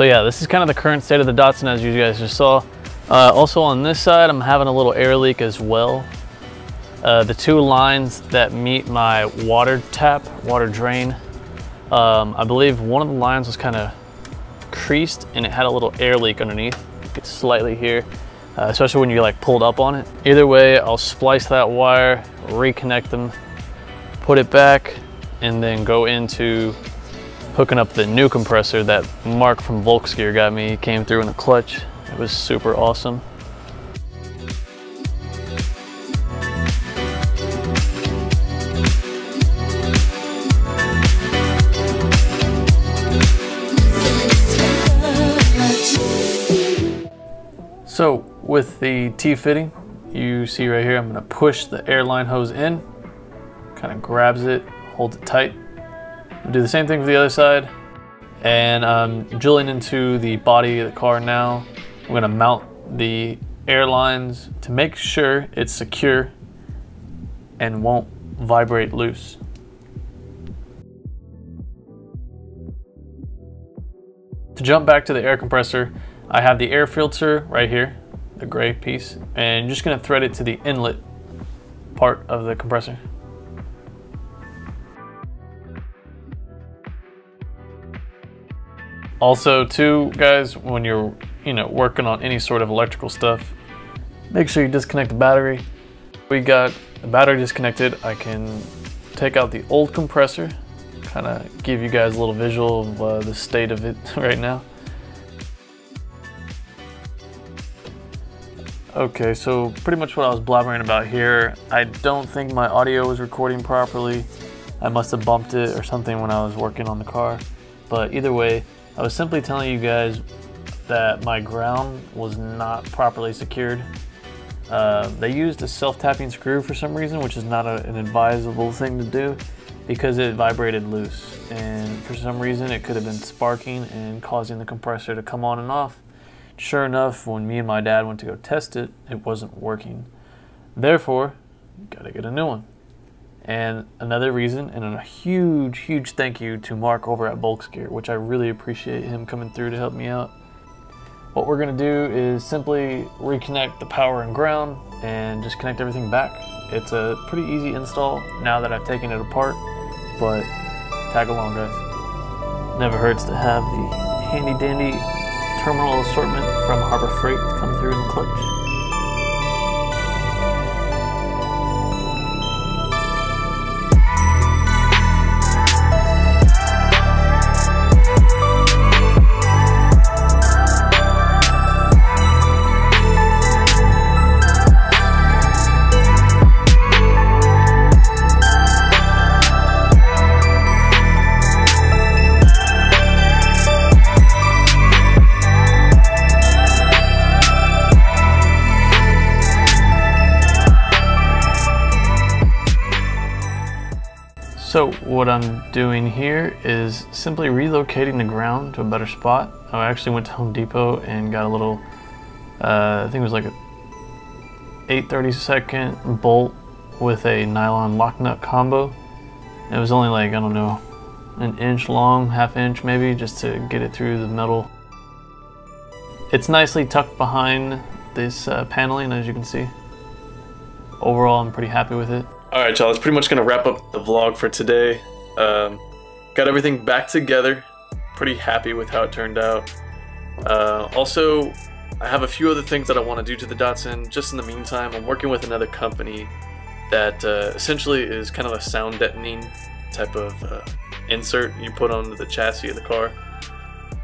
So yeah, this is kind of the current state of the Datsun as you guys just saw. Also on this side, I'm having a little air leak as well. The two lines that meet my water drain, I believe one of the lines was kind of creased and it had a little air leak underneath. It's slightly here, especially when you like pulled up on it. Either way, I'll splice that wire, reconnect them, put it back, and then go into hooking up the new compressor that Mark from Volksgear got me. He came through in a clutch. It was super awesome. So with the T-fitting, you see right here, I'm gonna push the airline hose in, kind of grabs it, holds it tight. I'll do the same thing for the other side. And I'm drilling into the body of the car now. I'm gonna mount the airlines to make sure it's secure and won't vibrate loose. To jump back to the air compressor, I have the air filter right here, the gray piece, and I'm just gonna thread it to the inlet part of the compressor. Also too, guys, when you're working on any sort of electrical stuff, make sure you disconnect the battery. We got the battery disconnected. I can take out the old compressor, kind of give you guys a little visual of the state of it right now. Okay, so pretty much what I was blabbering about here, I don't think my audio was recording properly. I must have bumped it or something when I was working on the car. But either way, I was simply telling you guys that my ground was not properly secured. They used a self-tapping screw for some reason, which is not an advisable thing to do because it vibrated loose. And for some reason, it could have been sparking and causing the compressor to come on and off. Sure enough, when me and my dad went to go test it, it wasn't working. Therefore, gotta get a new one. And another reason, and a huge thank you to Mark over at Volksgear, which I really appreciate him coming through to help me out. What we're gonna do is simply reconnect the power and ground and just connect everything back. It's a pretty easy install now that I've taken it apart, but tag along, guys. Never hurts to have the handy dandy terminal assortment from Harbor Freight to come through in the clutch. So what I'm doing here is simply relocating the ground to a better spot. I actually went to Home Depot and got a little, I think it was like a 8/32 bolt with a nylon lock nut combo. It was only like, I don't know, an inch long, half inch maybe, just to get it through the metal. It's nicely tucked behind this paneling, as you can see. Overall, I'm pretty happy with it. Alright y'all, that's pretty much going to wrap up the vlog for today. Got everything back together. Pretty happy with how it turned out. Also, I have a few other things that I want to do to the Datsun. Just in the meantime, I'm working with another company that essentially is kind of a sound deadening type of insert you put onto the chassis of the car.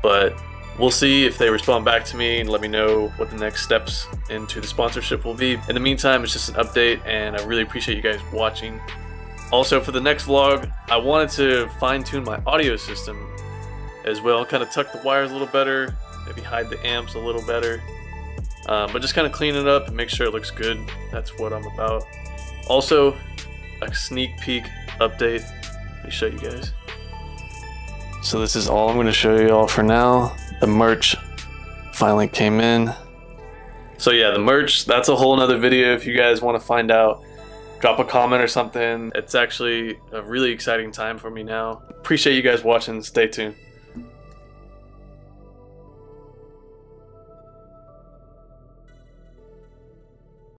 But we'll see if they respond back to me and let me know what the next steps into the sponsorship will be. In the meantime, it's just an update, and I really appreciate you guys watching. Also, for the next vlog, I wanted to fine-tune my audio system as well, kind of tuck the wires a little better, maybe hide the amps a little better, but just kind of clean it up and make sure it looks good. That's what I'm about. Also, a sneak peek update. Let me show you guys. So this is all I'm going to show you all for now. The merch finally came in. So yeah, the merch, that's a whole nother video if you guys want to find out. Drop a comment or something. It's actually a really exciting time for me now. Appreciate you guys watching. Stay tuned.